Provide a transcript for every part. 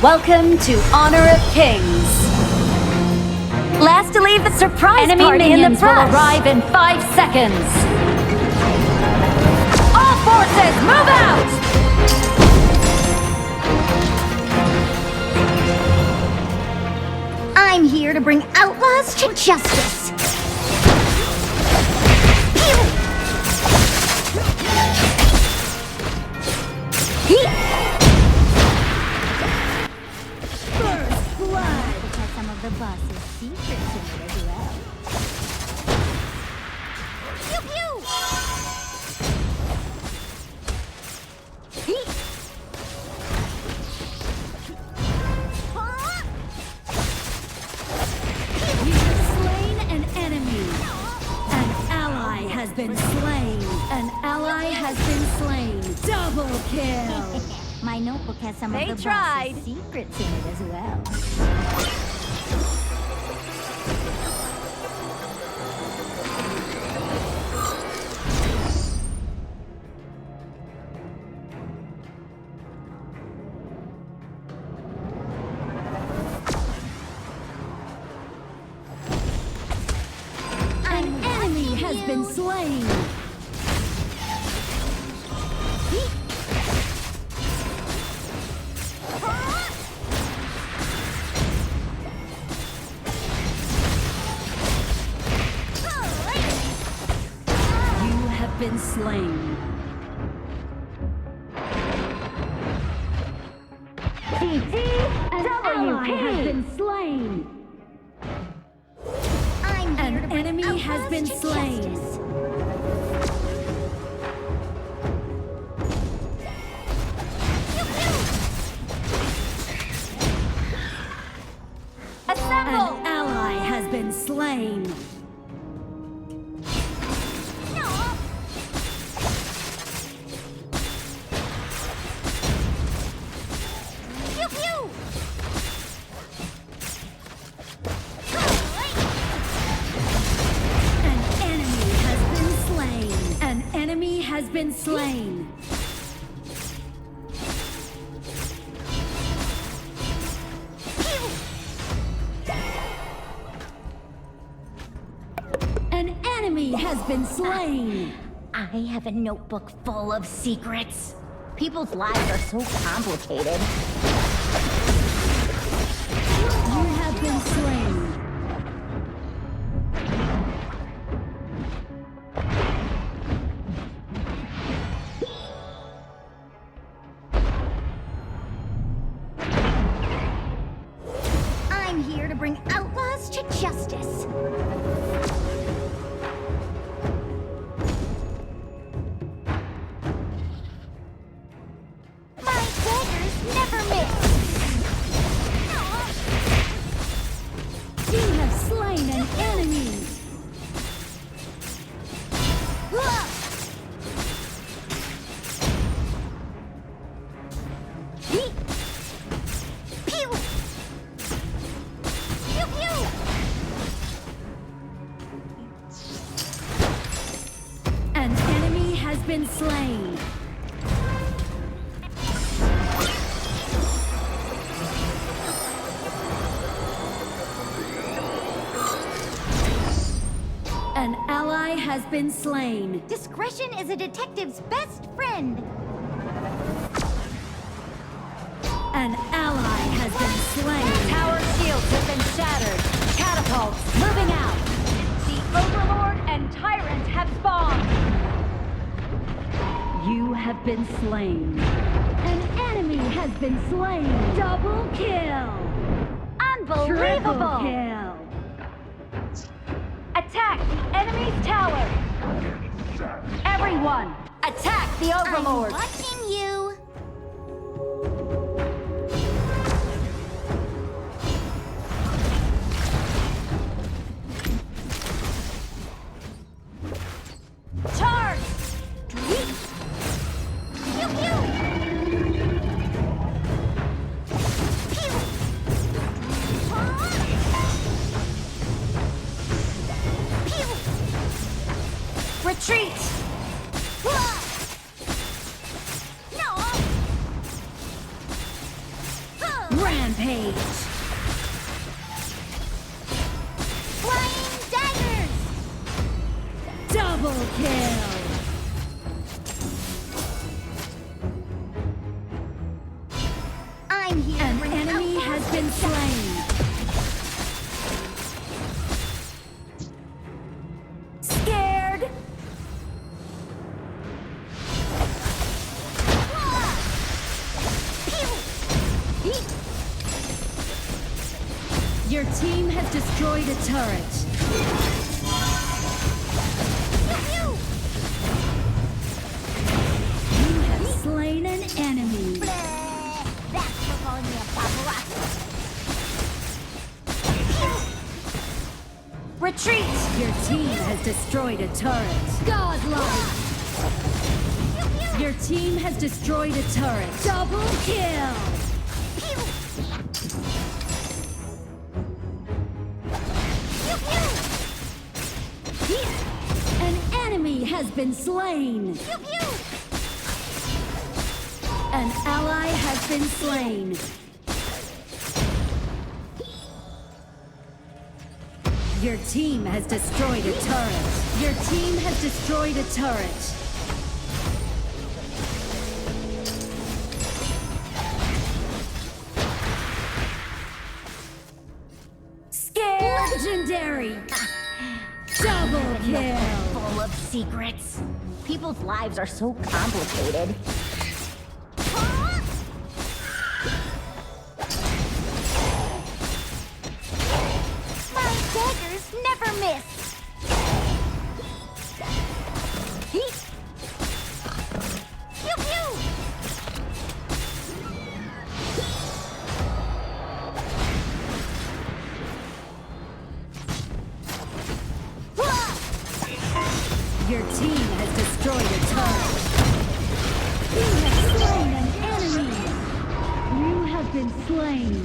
Welcome to Honor of Kings. Last to leave the surprise Enemy party in the minions will press. arrive in 5 seconds. All forces, move out! I'm here to bring outlaws to justice. First blood. Because some of the boss's secrets in it as well. Pew pew. You have slain an enemy. An ally has been slain. An ally has been slain. Double kill. My notebook has some They of the tried. boss's secrets in it as well. An enemy has been slain. You have been slain. An ally has been slain. I'm here to An bring enemy has outlaws been to slain. justice. Assemble! An ally has been slain. Pew pew. An enemy has been slain. An enemy has been slain. An enemy has been slain. I have a notebook full of secrets. People's lives are so complicated. You have been slain. I'm here to bring outlaws to justice. My daggers never miss. You have slain an enemy. Pew! Pew pew! An enemy has been slain. An ally has been slain. Discretion is a detective's best friend. An ally has been slain. Tower shields have been shattered. Catapults moving out. The Overlord and Tyrant have spawned. You have been slain. An enemy has been slain. Double kill. Unbelievable! Triple kill. Attack the enemy's tower! Everyone, attack the Overlord! I'm watching you. Charge! Pew pew! Pew! Pew! Retreat! No! Rampage! Flying daggers! Double kill! I'm here. An enemy has been slain. Scared? Your team has destroyed a turret. You have slain an enemy. That's for calling me a paparazzi. Retreat! Your team has destroyed a turret. Godlike! Your team has destroyed a turret. Double kill! An enemy has been slain. An ally has been slain. Your team has destroyed a turret. Your team has destroyed a turret. Scared! Legendary! Double kill! Full of secrets. People's lives are so complicated. My daggers never miss. Pew pew. Your team has destroyed a turret. You have slain an enemy. You have been slain.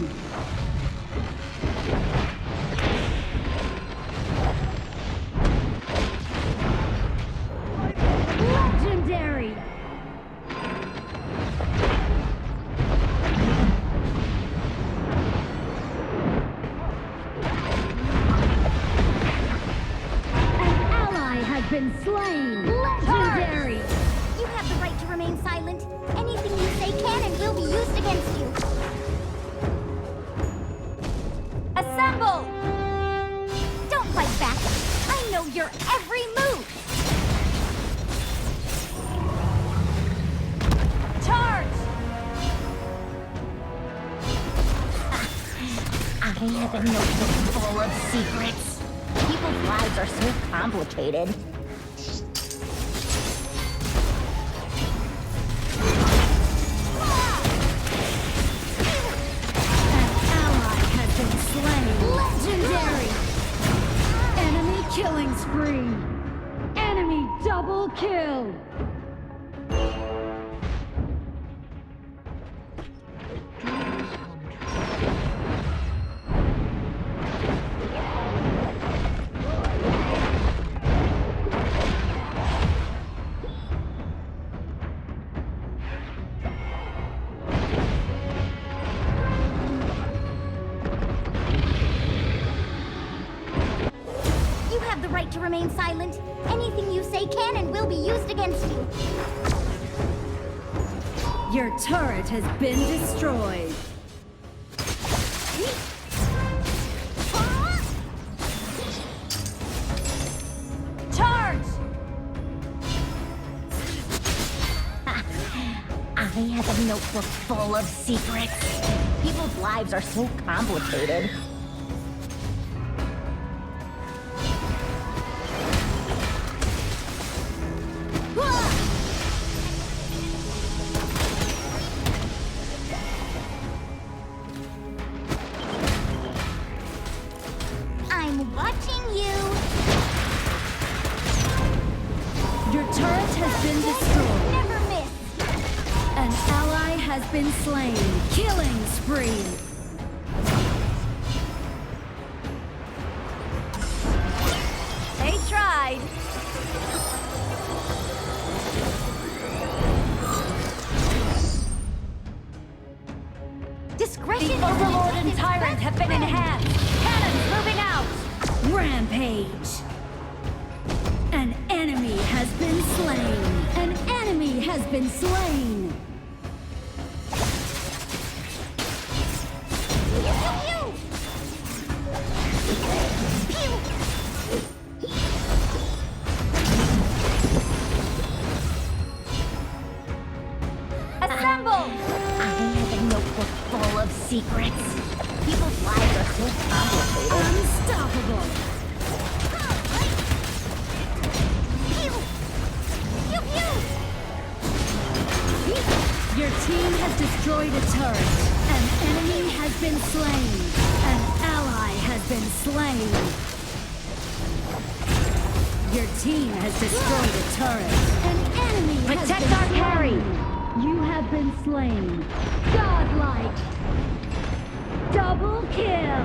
Legendary. Has been slain. Legendary. You have the right to remain silent. Anything you say can and will be used against you. Assemble! Don't fight back. I know your every move. Charge! I have a notebook full of secrets. People's lives are so complicated. An ally has been slain. Legendary. Enemy killing spree. Enemy double kill. You have the right to remain silent. Anything you say can and will be used against you. Your turret has been destroyed. Charge! I have a notebook full of secrets. People's lives are so complicated. I'm watching you. Your turret has been destroyed. Never miss. An ally has been slain. Killing spree. They tried. The Overlord and Tyrant have been enhanced. Cannons moving out. Rampage! An enemy has been slain! An enemy has been slain! Assemble! I have a notebook full of secrets. People's lives are so complicated. Unstoppable! Your team has destroyed a turret. An enemy has been slain. An ally has been slain. Your team has destroyed a turret. An enemy has Protect been our slain. carry. You have been slain. Godlike. Double kill.